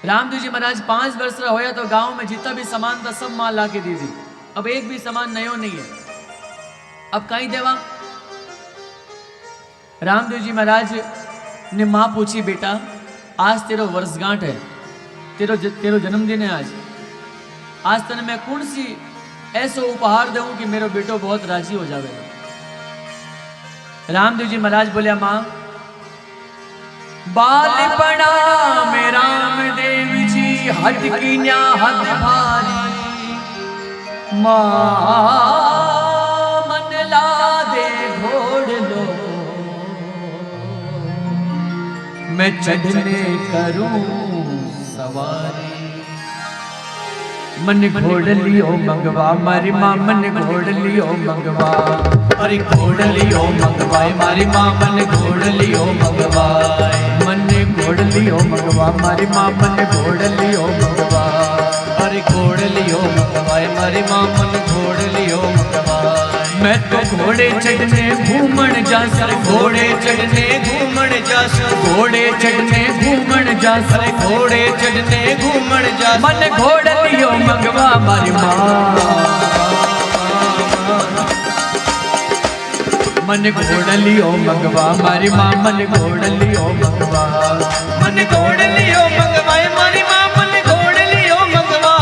रामदेव जी महाराज 5 वर्ष रा होया तो गांव में जितना भी सामान था सब मां ला के दी थी। अब एक भी सामान नयो नहीं है। अब कहीं देवा। रामदेव जी महाराज ने मां पूछी, बेटा आज तेरो वर्षगांठ है, तेरो जन्मदिन है आज तने मैं कौन सी ऐसो उपहार दूं कि मेरो बेटो बहुत राजी हो जावेगा। रामदेव जी महाराज बोलिया, मां बालपना में रामदेव जी हट की न्या हद भारी, मां मन ला दे घोड़ लो मैं चढ़ने करूं सवारी। मन घोड़ लियो मंगवा मारी मां, मन घोड़ लियो मंगवा, अरे घोड़ लियो मंगवाए मारी मां, मन घोड़ लियो मंगवाए, मन घोड़ लियो मंगवा मारी मां, मन घोड़ लियो मंगवा, अरे घोड़ लियो मंगवाए मारी मां, मन घोड़ लियो मंगवाए। मैं तो घोड़े चढ़ने घूमन जासर, घोड़े चढ़ने घूमन जासर, घोड़े चढ़ने घूमन जासर, घोड़े चढ़ने घूमन जासर, मन घोड़ लियो मंगवा मारी मां, मन घोड़ लियो मंगवा मारी मां, मन घोड़ लियो मंगवा, मन घोड़ लियो मंगवाए मारी मां, मन घोड़ लियो मंगवा।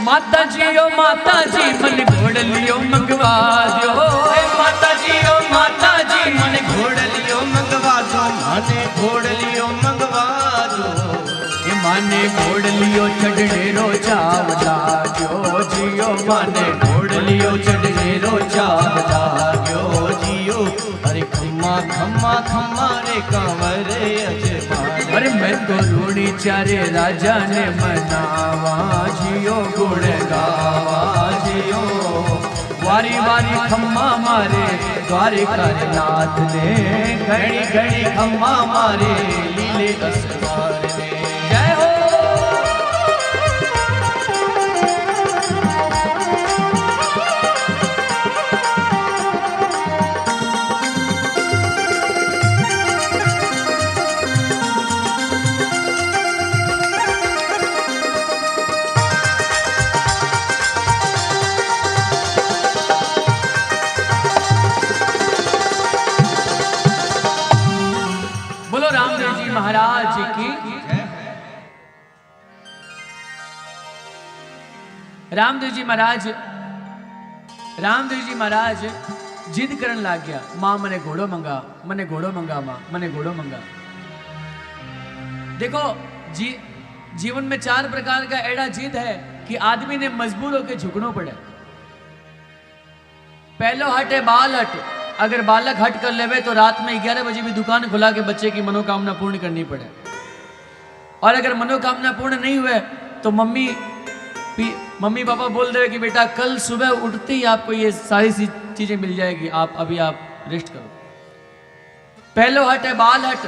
माता जी ओ माता जी मन घोड़ लियो मंगवा दो, माता जी ओ माता जी मन घोड़ लियो मंगवा दो, माने घोड़ लियो मंगवा दो, ये माने घोड़ लियो चढ़ने रो चावला जो जियो, माने घोड़ लियो चढ़ने रो चावला जो जियो, अरे खम्मा खम्मा खम्मा रे कंवरे अजमान, अरे मैं तो रूणी चारे राजा ने मनावा जियो गुण गावा जियो, वारी वारी खम्मा मारे द्वारिका नाथ ने, घड़ी घड़ी खम्मा मारे लीले असवार ने। जय हो। रामदेव जी महाराज की रामदेव जी महाराज जिद करन लग गया, मां मने घोड़ो मंगा, मने घोड़ो मंगा, मां मने घोड़ो मंगा। देखो जीवन में 4 प्रकार का एड़ा जिद है कि आदमी ने मजबूर होकर झुकना पड़े। पहलो हट है बाल हट, अगर बालक हट कर लेवे तो रात में 11 बजे भी दुकान खुला के बच्चे की मनोकामना पूर्ण करनी पड़े, और अगर मनोकामना पूर्ण नहीं हुए तो मम्मी पापा बोल दे कि बेटा कल सुबह उठते ही आपको ये सारी चीजें मिल जाएगी, आप रेस्ट करो। पहलो हट है बाल हट,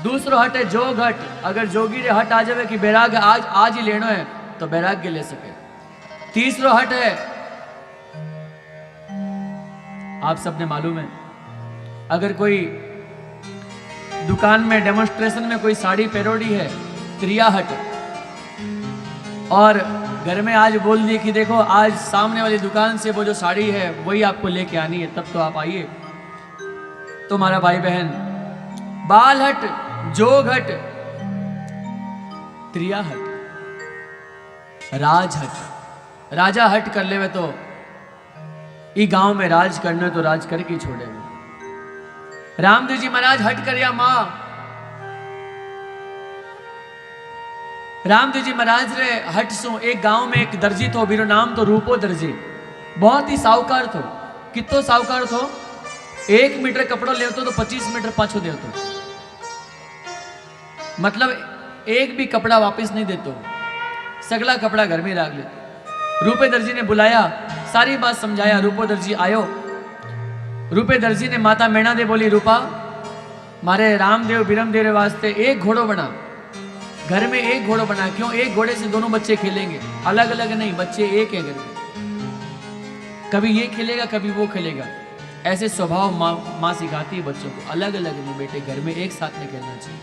दूसरो हट है जोग हट, अगर जोगी रे हट आ जावे कि बैराग आज ही लेनो है तो बैराग्य ले सके। तीसरो हट है, आप सबने मालूम है, अगर कोई दुकान में डेमोन्स्ट्रेशन में कोई साड़ी पेरोडी है, क्रिया हट, और घर में आज बोल दिए कि देखो आज सामने वाली दुकान से वो जो साड़ी है वही आपको लेके आनी है, तब तो आप आइए। तो हमारा भाई बहन, बाल हट, जोग हट, क्रिया हट, राज हट, राजा हट कर लेवे तो ई गांव में राज करने तो राज करके छोड़े। रामदेव जी महाराज हट कर या मां, रामदेव जी महाराज रे हट सो एक गांव में एक दर्जी थो, बीरो नाम तो रूपो दर्जी, बहुत ही साहूकार थो। कितो साहूकार थो, 1 मीटर कपड़ो ले तो 25 मीटर पाछो दे मतलब एक भी कपड़ा वापस नहीं देतो। सगला कपड़ा घर में राख ले। रूपे दर्जी ने बुलाया, सारी बात समझाया। रूपो दर्जी आयो। रूपे दर्जी ने माता मैणा दे बोली, रूपा मारे रामदेव बिरमदेव वास्ते एक घोड़ो बना, घर में एक घोड़ो बना। क्यों? एक घोड़े से दोनों बच्चे खेलेंगे, अलग अलग नहीं, बच्चे एक है घर में। कभी ये खेलेगा कभी वो खेलेगा। ऐसे स्वभाव माँ सिखाती है बच्चों को, अलग अलग नहीं बेटे, घर में एक साथ में खेलना चाहिए।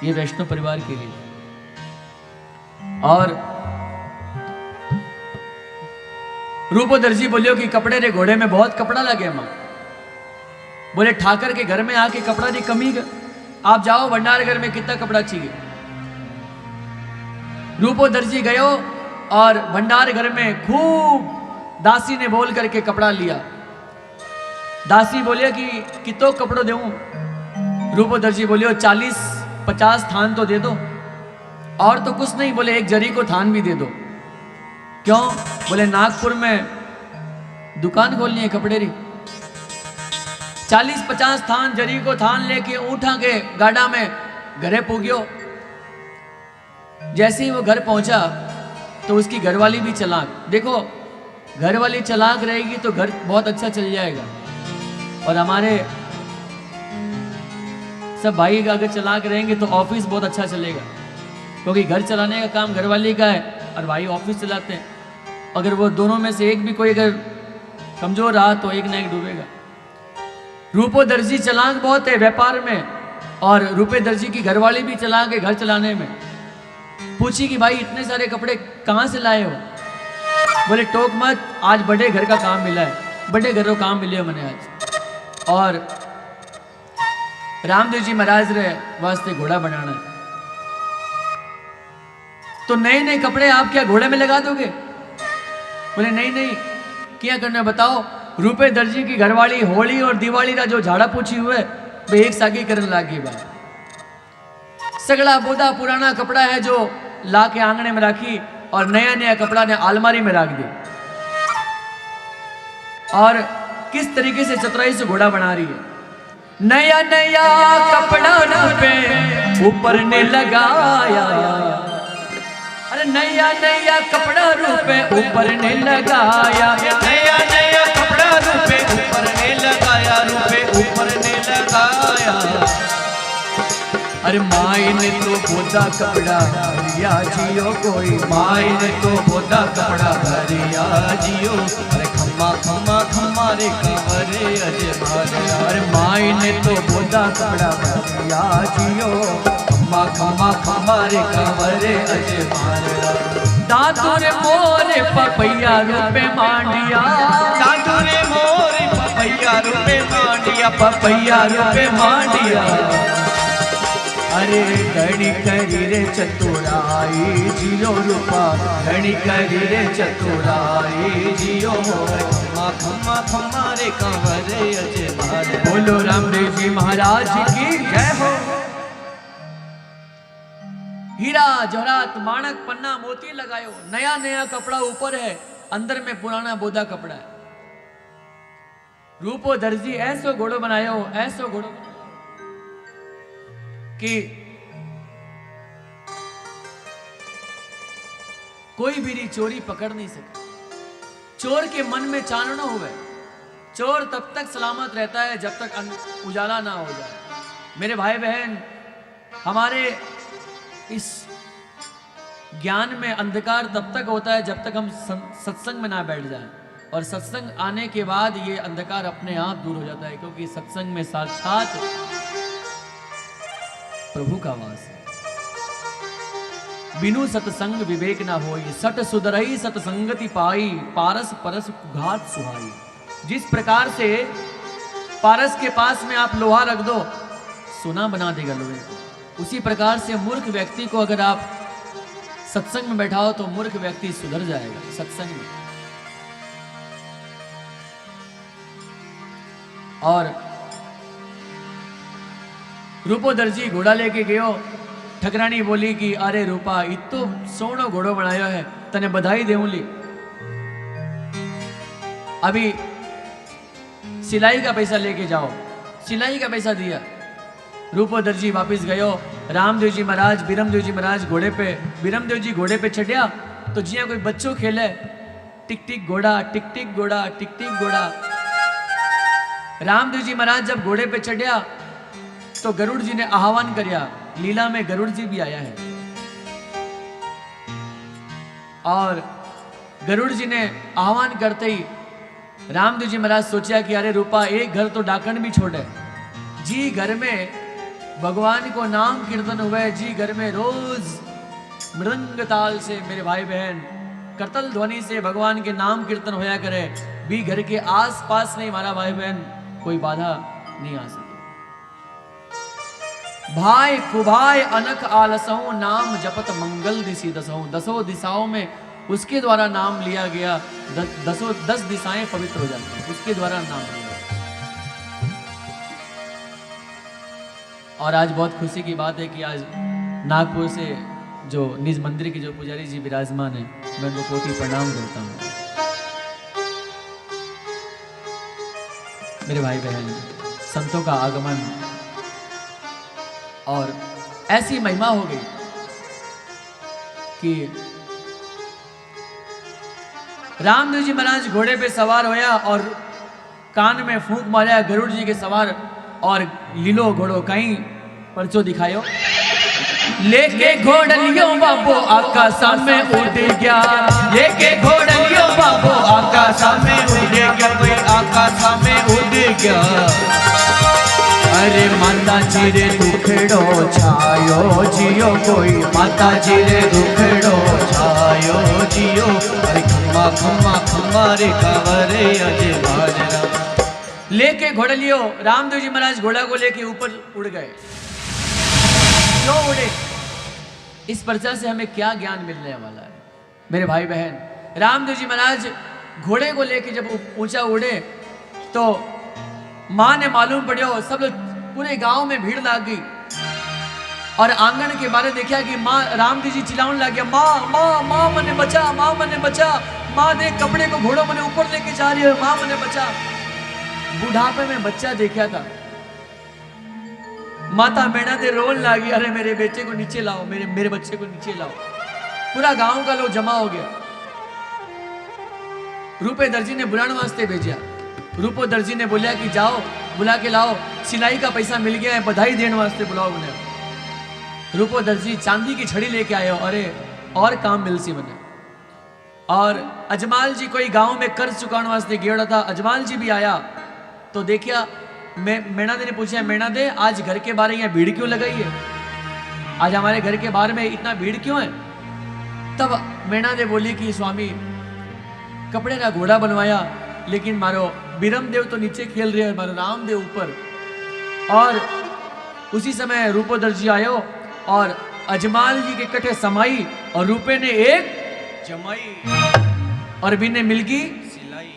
ये वैष्णव परिवार के लिए। और रूपो दर्जी बोलियो कि कपड़े रे घोड़े में बहुत कपड़ा लगे मां। बोले ठाकर के घर में आके कपड़ा की कमी, आप जाओ भंडार घर में कितना कपड़ा चाहिए। रूपो दर्जी गयो और भंडार घर में खूब दासी ने बोल करके कपड़ा लिया। दासी बोले कि कितो कपड़ो देऊं? रूपो दर्जी बोलियो 40-50 थान तो दे दो, और तो कुछ नहीं, बोले एक जरी को थान भी दे दो। क्यों? बोले नागपुर में दुकान खोलनी है कपड़े री। 40-50 थान जरी को थान लेके उठा के गाड़ा में घरे पूगियो। जैसे ही वो घर पहुंचा तो उसकी घरवाली भी चलाक। देखो घरवाली चलाक रहेगी तो घर बहुत अच्छा चल जाएगा। और हमारे सब भाई अगर चलाक रहेंगे तो ऑफिस बहुत अच्छा चलेगा, क्योंकि घर चलाने का काम घरवाली का है और भाई ऑफिस चलाते हैं। अगर वो दोनों में से एक भी कोई अगर कमजोर रहा तो एक ना एक डूबेगा। रूपो दर्जी चलाक बहुत है व्यापार में, और रूपे दर्जी की घरवाली भी चलाक है घर चलाने में। पूछी कि भाई इतने सारे कपड़े कहाँ से लाए हो? बोले टोक मत, आज बड़े घर का काम मिला है, बड़े घर का काम मिले मैंने आज। और रामदेव जी महाराज रे वास्ते घोड़ा बनाना है, तो नए नए कपड़े आप क्या घोड़े में लगा दोगे? बोले नहीं नहीं, क्या करना बताओ। रूपे दर्जी की घरवाली होली और दिवाली का जो झाड़ा पूछी हुए वे एक सागी करने लागी। बात सगड़ा बोधा पुराना कपड़ा है जो ला के आंगने में रखी, और नया नया कपड़ा ने अलमारी में रख दी। और किस तरीके से चतुराई से घोड़ा बना रही है। नया नया कपड़ा रूपे ऊपर ने लगाया, अरे नया नया कपड़ा रूपे ऊपर ने लगाया, नया नया कपड़ा रूपे ऊपर ने लगाया, रूपे ऊपर ने लगाया। अरे माई ने तो बोधा कपड़ा भरिया जियो, कोई माई ने तो बोधा कपड़ा भरिया जियो। अरे खम्मा खम्मा खम्मा रे कंवरे अजमाने। अरे माई ने तो बोधा कपड़ा भरिया जियो, खम्मा खम्मा खम्मा रे कंवरे अजमाने। दादुर मोरे पपैया रूपे मांडिया, दादुरे मोरे पपैया रूपे मांडिया, पपैया रूपे मांडिया। अरे घड़ी करी रे चतुराई जियो रूपा, घड़ी करी रे चतुराई जियो। खम्मा खम्मा खम्मा रे कंवरे अजमाने। बोलो रामदेव जी महाराज की जय हो। हीरा जवाहरात माणक पन्ना मोती लगायो, नया नया कपड़ा ऊपर है, अंदर में पुराना बोधा कपड़ा है। रूपो दर्जी ऐसो घोड़ो बनायो, ऐसो घोड़ो कि कोई भी चोरी पकड़ नहीं सके। चोर के मन में चानना हुए। चोर तब तक सलामत रहता है जब तक उजाला ना हो जाए। मेरे भाई बहन, हमारे इस ज्ञान में अंधकार तब तक होता है जब तक हम सत्संग में ना बैठ जाएं, और सत्संग आने के बाद ये अंधकार अपने आप दूर हो जाता है, क्योंकि सत्संग में साक्षात प्रभु का वास है। बिनु सतसंग विवेक ना होई, सट सुधरई सतसंगति पाई, पारस परस घात सुहाई। जिस प्रकार से पारस के पास में आप लोहा रख दो, सोना बना देगा लोहे को, उसी प्रकार से मूर्ख व्यक्ति को अगर आप सत्संग में बैठाओ तो मूर्ख व्यक्ति सुधर जाएगा सत्संग में। और रूपो दर्जी घोड़ा लेके गयो। ठकरानी बोली कि अरे रूपा इतो सोनो घोड़ो बनायो है, तने बधाई देऊंली। अभी सिलाई का पैसा लेके जाओ। सिलाई का पैसा दिया। रूपोदर जी वापिस गयो। रामदेव जी महाराज बीरमदेव जी महाराज घोड़े पे, बीरमदेव जी घोड़े पे चढ़िया तो जिया कोई बच्चों खेले, टिक टिक घोड़ा, टिक टिक घोड़ा, टिक टिक घोड़ा। रामदेव जी महाराज जब घोड़े पे चढ़िया तो गरुड़ जी ने आह्वान करया। लीला में गरुड़ जी भी आया है और गरुड़ जी ने आह्वान करते ही रामदेव जी महाराज सोचा कि अरे रूपा एक घर तो डाकण भी छोड़े जी, घर में भगवान को नाम कीर्तन हुए जी, घर में रोज मृदंग ताल से मेरे भाई बहन करतल ध्वनि से भगवान के नाम कीर्तन होया करे भी, घर के आस पास नहीं हमारा भाई बहन कोई बाधा नहीं आ सके। भाई कुभाई अनक आलसहु नाम जपत मंगल दिशी दसहु, दसों दिशाओं में उसके द्वारा नाम लिया गया, 10 दिशाएं पवित्र हो जाती हैं उसके द्वारा नाम लिया। और आज बहुत खुशी की बात है कि आज नागपुर से जो निज मंदिर के जो पुजारी जी विराजमान है, मैं उनको कोटि प्रणाम करता हूँ। मेरे भाई बहन, संतों का आगमन और ऐसी महिमा हो गई कि रामदेव जी महाराज घोड़े पे सवार होया और कान में फूंक मारा गरुड़ जी के सवार और लीलो घोड़ो कहीं परचो दिखायो। लेके घोड़लियो बाबो आकाशा में उड़ गया, लेके घोड़लियो बाबो आकाशा में उड़ गया, कोई आकाशा में उड़ गया। अरे माता जी रे दुखड़ो छायो जियो, कोई माता जी रे दुखड़ो छायो जियो। अरे खम्मा खम्मा खम्मा रे कावरे अजय बाजरा। लेके घोड़लियो रामदेव जी महाराज घोड़ा को लेके ऊपर उड़ गए। क्यों उड़े? इस पर्चा से हमें क्या ज्ञान मिलने वाला है मेरे भाई बहन? रामदेव जी महाराज घोड़े को लेके जब ऊंचा उड़े तो माँ ने मालूम पड़ियो, सब लोग पूरे गांव में भीड़ लग गई और आंगन के बारे देखा कि माँ रामदेव जी चिल्लाने लग गया, माँ माँ माँ मने बचा, माँ मने बचा, माँ देख कपड़े को घोड़ों मने ऊपर लेके जा रही है, माँ मने बचा। बुढ़ापे में बच्चा देखा था, माता मैना दे रोन लगी, अरे मेरे बेटे को नीचे लाओ, मेरे बच्चे को नीचे लाओ। पूरा गांव का लोग जमा हो गया। रूपेदर जी ने बुलाने वास्ते भेजा। रूपोदर जी ने बोला कि जाओ बुला के लाओ, सिलाई का पैसा मिल गया है, बधाई देने वास्ते बुलाओ बने। रूपोदर जी चांदी की छड़ी लेके आए, अरे और काम मिल सी बने। और अजमाल जी कोई गांव में कर्ज चुकाने वास्ते गेड़ा था, अजमाल जी भी आया तो देखिया मैना दे ने पूछा, मैना दे आज घर के बाहर यहाँ भीड़ क्यों लगाई है, आज हमारे घर के बाहर में इतना भीड़ क्यों है? तब मैना दे बोली कि स्वामी कपड़े का घोड़ा बनवाया, लेकिन मारो बीरमदेव तो नीचे खेल रहे हैं, मारो रामदेव ऊपर। और उसी समय रूपोदर जी आयो और अजमाल जी के कटे समाई और रूपे ने एक जमाई और बिने मिलगी सिलाई,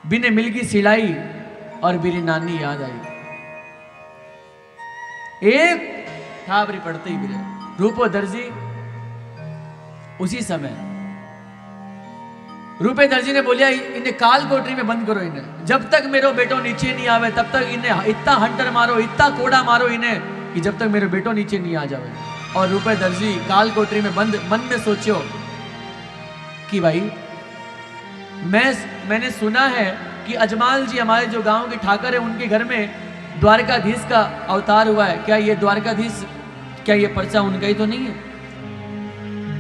बिने मिलगी सिलाई और मेरी नानी याद आई। एक थाबरी पड़ते ही बिरे रूपोदर जी उसी समय रूपेदर जी ने बोलिया, इन्हें काल कोठरी में बंद करो, इन्हें जब तक मेरो बेटो नीचे नहीं आवे तब तक इन्हें इतना हंटर मारो, इतना कोड़ा मारो इन्हें कि जब तक मेरो बेटो नीचे नहीं आ जावे। और रूपेदर जी काल कोठरी में बंद, मन में सोचो कि भाई मैंने सुना है कि अजमाल जी हमारे जो गांव के ठाकर है उनके घर में द्वारकाधीश का अवतार हुआ है। क्या ये द्वारकाधीश, क्या ये पर्चा उनका ही तो नहीं है?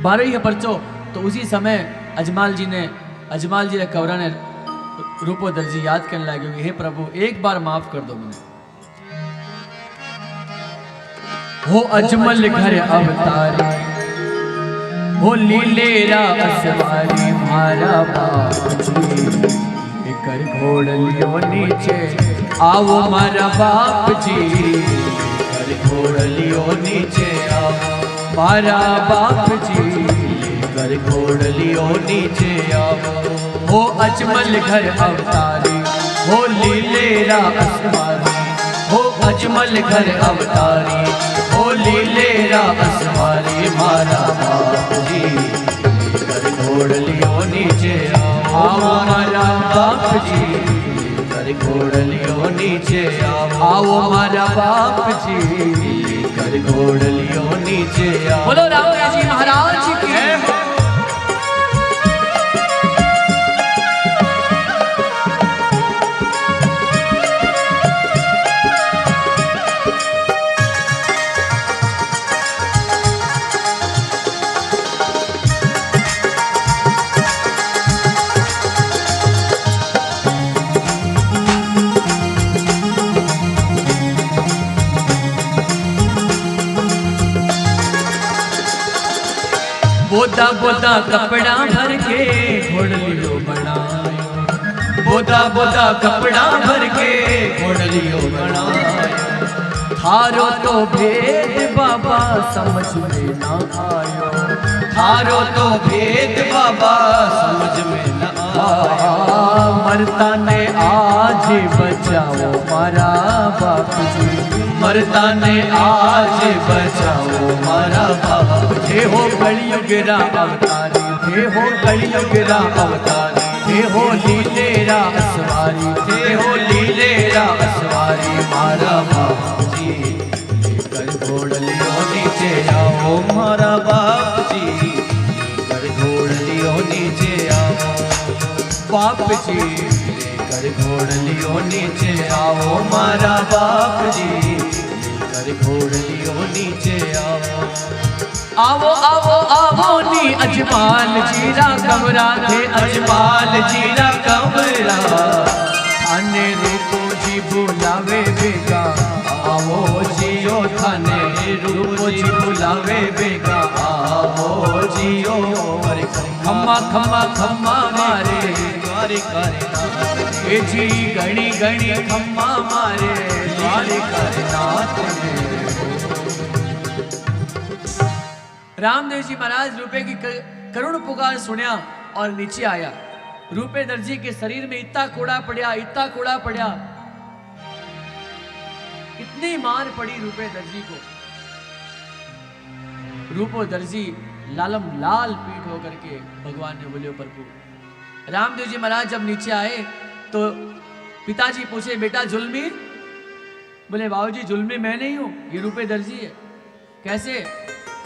12 ही है पर्चो। तो उसी समय अजमाल जी ने कवरा ने रूपोदर जी याद करने लगे, हे प्रभु एक बार माफ कर दो मुझे। हो अजमल घर अवतारी, हो लीलेरा असवारी मारा बाप जी, कर घोड़लियो नीचे आओ मारा बाप जी, कर घोड़लियो नीचे आओ मारा बाप जी, कर घोड़लियो नीचे आओ। हो अजमल घर अवतारी, हो लीलेरा असवारी, हो अजमल घर अवतारी, हो लीलेरा असवारी मारा बाप जी, कर घोड़लियो नीचे आओ मारा बाप जी, कर घोड़लियो नीचे नीचे आओ आओ मारा बाप जी कर घोड़लियों नीचे आओ। बोलो रामदेव जी महाराज की। बोदा बोदा कपड़ा भर के घोड़लियो बनायो, बोदा बोदा कपड़ा भर के घोड़लियों बनायो। थारो तो भेद बाबा समझ में ना आयो, थारो तो भेद बाबा समझ में न आयो। मरता ने आज बचाओ मारा बाप जी, मरता ने आज बचाओ मारा बाप जी। हे हो कलयुग रा अवतारी, हे हो कलयुग रा अवतारी, हे हो लीलेरा असवारी, हे हो लीलेरा असवारी मारा बाप जी। कर घोड़लियों नीचे आओ मारा बाप जी, कर घोड़लियों नीचे आओ बाप जी। कर घोड़लियों नीचे आओ मारा बाप जी, कर घोड़लियों नीचे आओ। आवो आवो आवो नी अजमाल जीरा कमरा थे, अजमाल जीरा कमरा थाने रूपो जी बुलावे बेगा, आवो जियो थाने रूपो जी बुलावे बेगा। आवो जियो अरे खम्मा खम्मा खम्मा मारे द्वारिका ए जी गणी गणी खम्मा मारे द्वारिका नाथ ने। रामदेव जी महाराज रुपए की करुण पुकार सुनिया और नीचे आया। रूपे दर्जी के शरीर में इतना कोड़ा पड़ा, इतना कोड़ा पड़ा, इतनी मार पड़ी रूपे दर्जी को। रूपो दर्जी लालम लाल पीठ होकर के भगवान ने बोले प्रभु। रामदेव जी महाराज जब नीचे आए तो पिताजी पूछे बेटा जुल्मी? बोले बाबूजी जुल्मी मैं नहीं हूं, ये रूपे दर्जी है। कैसे?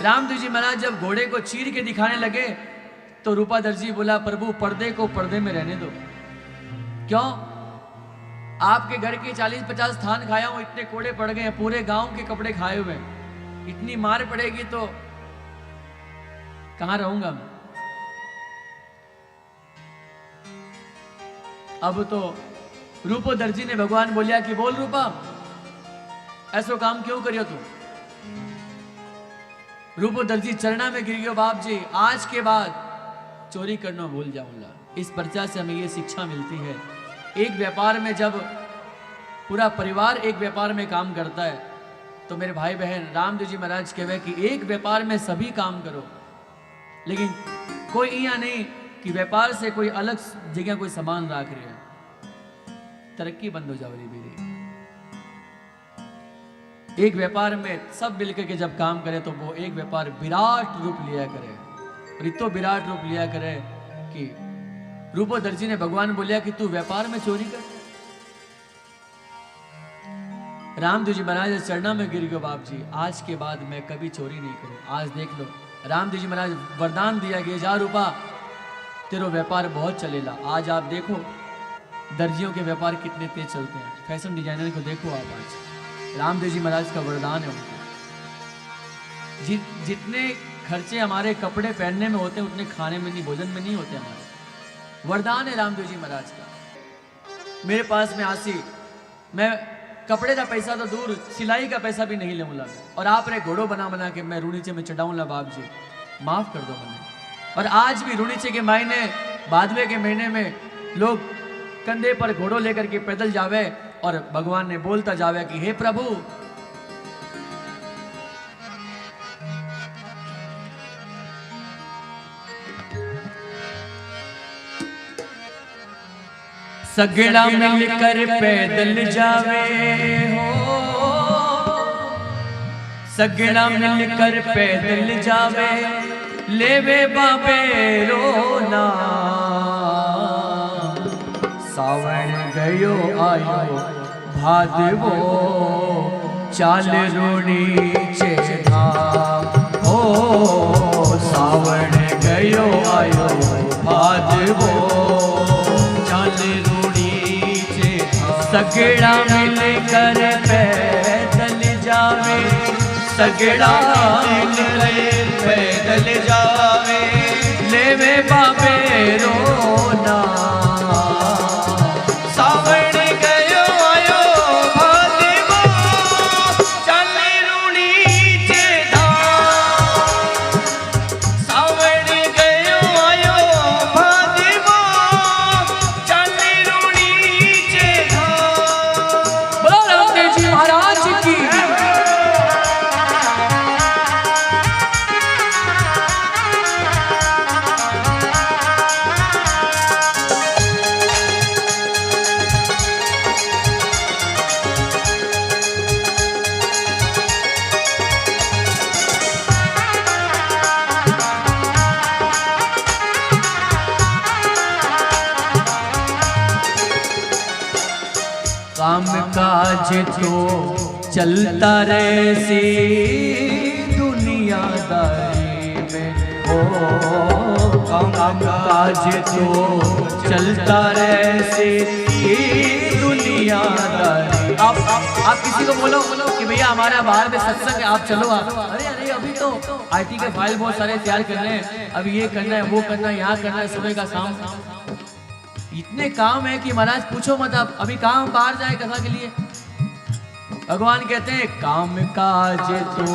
रामदेव जी महाराज जब घोड़े को चीर के दिखाने लगे तो रूपा दर्जी बोला प्रभु पर्दे को पर्दे में रहने दो। क्यों? आपके घर के 40-50 थान खाया हूं, इतने कोड़े पड़ गए हैं, पूरे गांव के कपड़े खाए हुए, इतनी मार पड़ेगी तो कहां रहूंगा मैं। अब तो रूपो दर्जी ने भगवान बोलिया कि बोल रूपा ऐसो काम क्यों करियो तू। रूपो दर्जी चरणा में गिर गयो, बाप जी आज के बाद चोरी करना भूल जाऊंगा। इस पर्चा से हमें ये शिक्षा मिलती है, एक व्यापार में जब पूरा परिवार एक व्यापार में काम करता है तो मेरे भाई बहन रामदेव जी महाराज कहवे कि एक व्यापार में सभी काम करो, लेकिन कोई यहाँ नहीं कि व्यापार से कोई अलग जगह कोई सामान रख रहे हैं, तरक्की बंद हो जाओगी मेरी। एक व्यापार में सब मिलकर के जब काम करे तो वो एक व्यापार विराट रूप लिया करे, और इतो विराट रूप लिया करे कि रूपो दर्जी ने भगवान बोलिया कि तू व्यापार में चोरी कर। रामदेव जी महाराज चरणा में गिर गयो, बाप जी आज के बाद मैं कभी चोरी नहीं करूं। आज देख लो रामदेव जी महाराज वरदान दिया गया, जा रूपा तेरो व्यापार बहुत चलेला। आज आप देखो दर्जियों के व्यापार कितने तेज चलते हैं, फैशन डिजाइनर को देखो आप। आज रामदेव जी महाराज का वरदान है उनका। जितने खर्चे हमारे कपड़े पहनने में होते हैं उतने खाने में नहीं, भोजन में नहीं होते हमारे। वरदान है रामदेव जी महाराज का। मेरे पास में आसी, मैं कपड़े का पैसा तो दूर, सिलाई का पैसा भी नहीं लूंगा, और आप रे घोड़ो बना बना के मैं रूनीचे में चढ़ाऊंगा। बाप जी माफ कर दो मैंने। और आज भी रूनीचे के महीने, भादवे के महीने में लोग कंधे पर घोड़ो लेकर के पैदल जावे और भगवान ने बोलता जावे कि हे प्रभु सगड़ा मिलकर पैदल जावे हो, सगड़ा मिलकर पैदल जावे, लेवे बाबे रोना। सावन गयो आयो भादवो चाल रूणी चे धाम ओ सावण गयो आयो भादवो चाल रूणी चे धाम सगड़ा मिल कर पैदल जावे सगड़ा मिल कर पैदल जावे लेवे बाबे रोना सावण गयो आयो भादवो चाल रूणी चे धाम सावण गयो आयो भादवो चाल रूणी चे धाम। बोलो रामदेव जी महाराज की। काम काज तो चलता रहे सी दुनियादारी में ओ काम काज तो चलता रहे सी दुनियादारी। आप किसी को बोलो कि भैया हमारा बाहर में सत्संग है, आप चलो। आप अरे अरे अभी तो आईटी के फाइल बहुत सारे तैयार करने हैं, अभी ये करना है वो करना है, यहाँ करना है, सुबह का शाम इतने काम है कि महाराज पूछो मत। आप अभी काम बाहर जाए कथा के लिए। भगवान कहते हैं काम काज तो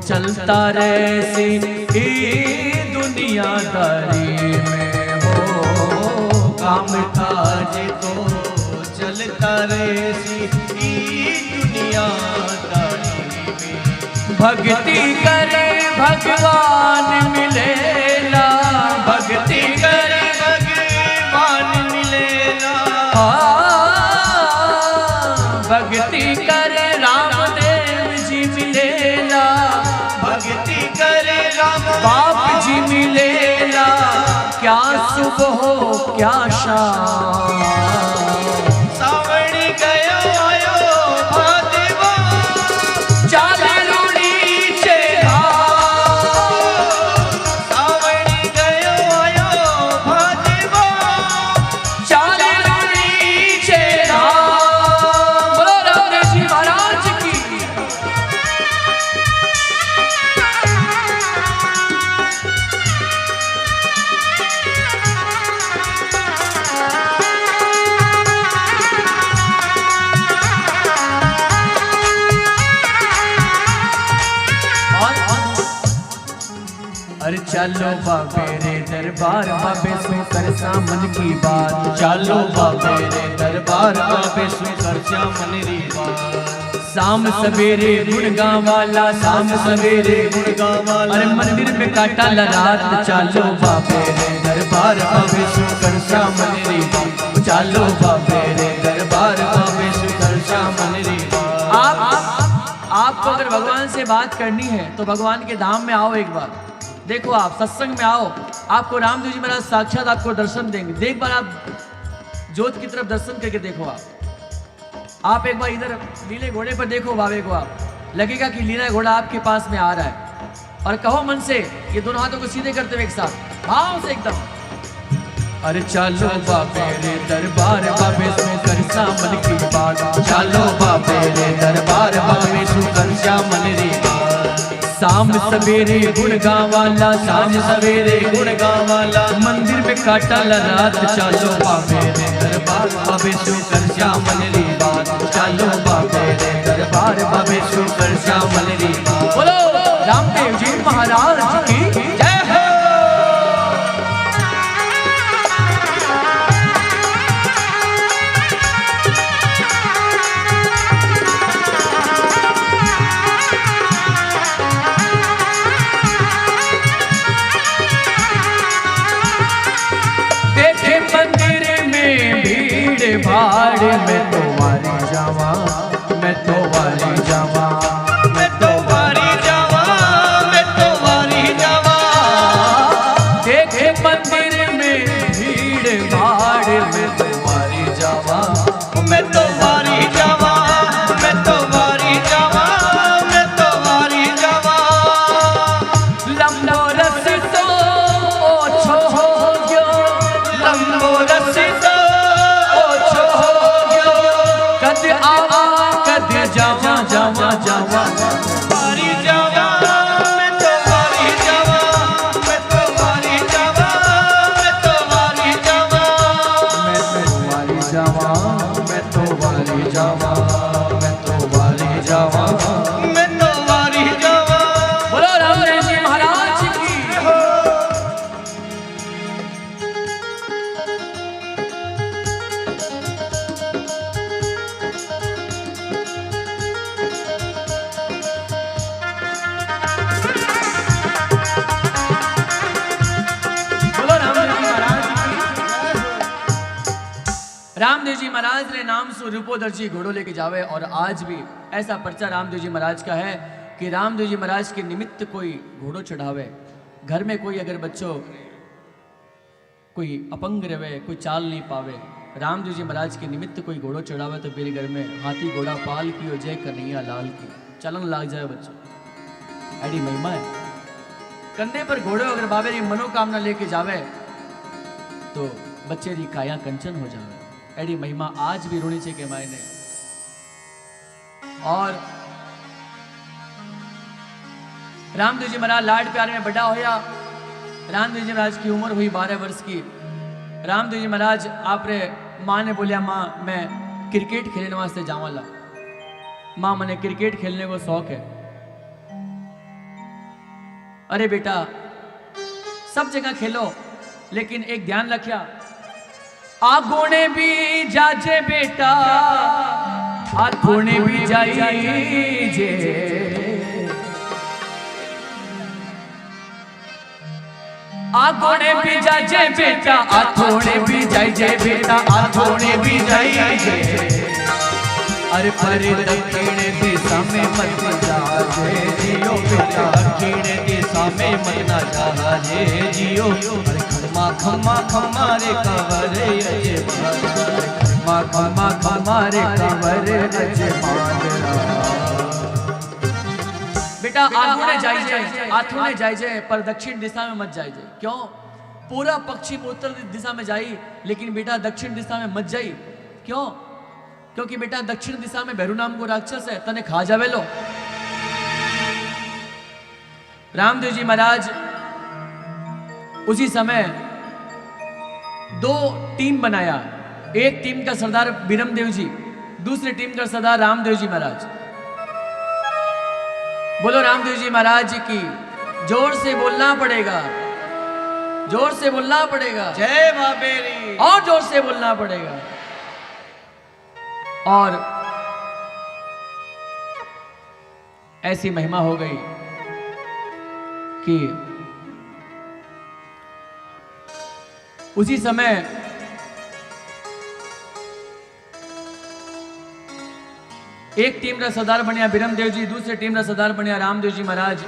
चलता रहे सी दुनियादारी में हो काम काज तो चलता रहे सी दुनियादारी में भक्ति करे भगवान मिलेला भक्ति करे भक्ति करे रामदेव जी मिलेला भक्ति करे राम बाप जी मिलेला क्या सुबह हो क्या शाम सावण गयो आयो भादवो चाल रूणी चे धाम सावण गयो आयो भादवो चाल रूणी चे धाम। अरे चलो बाबे रे दरबार बाबे सुकर सामन की बात चलो बाबे रे दरबार बाबे सुकर सामन री बात शाम सवेरे गुणगां वाला शाम सवेरे गुणगां वाला अरे मंदिर में काटा रात चलो बाबे रे दरबार बाबे सुकर सामन री बात चलो बाबे रे दरबार बाबे सुकर सामन री बात। आपको अगर भगवान से बात करनी है तो भगवान के धाम में आओ एक बार। देखो आप सत्संग में आओ, आपको रामदेव जी महाराज साक्षात आपको दर्शन देंगे। देख बार आप ज्योत की तरफ दर्शन करके देखो। आप एक बार इधर लीले घोड़े पर देखो बाबे को, आप लगेगा कि लीला घोड़ा आपके पास में आ रहा है। और कहो मन से ये दोनों हाथों को सीधे करते हुए एक साथ भाव से एकदम अरे चलो बाबे रे दरबार बाबे सुकर सामन की बात चलो बाबे रे दरबार बाबे सुकर सामन री बात शाम सवेरे गुणगां वाला शाम सवेरे गुणगां वाला मंदिर में काटा रात चलो बाबे रे दरबार बाबे सुकर सामन री बात चलो बाबे रे दरबार बाबे सुकर सामन री बात। बोलो रामदेव जी महाराज की जय हो। भाड़ में तो वारी जावा मैं तो वारी जावा मैं तो वारी जावा मैं तो वारी रस्तो ओछो हो गयो, लंबो रस्तो ओछो हो गयो, कद आवा कद जावा जावा जावा वारी जावा मैं तो वारी जावा, मैं तो वारी जावा, मैं तो वारी जावा, मैं तो वारी जावा, मैं तो वारी जावा, मैं तो वारी जावा, मैं तो वारी जावा। बोलो रामदेव जी महाराज की। बोलो रामदेव जी महाराज की। रामदेव जी महाराज ने नाम सु रूपोदर्शी घोड़ो लेके जावे। और आज भी ऐसा पर्चा रामदेव जी महाराज का है कि रामदेव जी महाराज के निमित्त कोई घोड़ो चढ़ावे। घर में कोई अगर बच्चों कोई अपंग रहे, कोई चाल नहीं पावे, रामदेव जी महाराज के निमित्त कोई घोड़ो चढ़ावे तो मेरे घर में हाथी घोड़ा पाल की हो जय कन्हैया लाल की, चलन लाग जाए बच्चों। ऐडी महिमा है। कंधे पर घोड़ो अगर बाबे री मनोकामना लेके जावे तो बच्चे री काया कंचन हो जावे। ऐडी महिमा आज भी रोनी चाहिए के मायने। और रामदेव जी महाराज लाड प्यार में बड़ा होया। रामदेव जी महाराज की उम्र हुई 12 वर्ष की। रामदेव जी महाराज आपरे माँ ने बोलिया, माँ मैं क्रिकेट खेलने वास्ते जावाला, माँ मने क्रिकेट खेलने को शौक है। अरे बेटा सब जगह खेलो लेकिन एक ध्यान रखिया, आगोने भी जाजे बेटा, आगोने भी जाइजे, आगोने भी जाजे बेटा, आथोने भी जाइजे बेटा, आथोने भी जाइजे। अरे पर दक्षिण दिशा में मत जाजे जियो बेटा, दक्षिण दिशा में मत ना जाजे जियो। अरे खम्मा खम्मा खम्मा रे कवर अजे खम्मा खम्मा खम्मा रे कवर अजे मांगरा। बेटा आथोने जाइजे, आथोने जाइजे पर दक्षिण दिशा में मत जाइजे। क्यों? पूरा पश्चिम उत्तर दिशा में जाई लेकिन बेटा दक्षिण दिशा में मत जाई। क्यों? क्योंकि बेटा दक्षिण दिशा में भैरू नाम को राक्षस है, तने खा जावे लो। रामदेव जी महाराज उसी समय 2 टीम बनाया। एक टीम का सरदार बीरमदेव जी, दूसरी टीम का सरदार रामदेव जी महाराज। बोलो रामदेव जी महाराज की। जोर से बोलना पड़ेगा, जोर से बोलना पड़ेगा। जय बाबेरी। और जोर से बोलना पड़ेगा। और ऐसी महिमा हो गई कि उसी समय एक टीम का सरदार बनिया बीरमदेव जी, दूसरी टीम का सरदार बनिया रामदेव जी महाराज।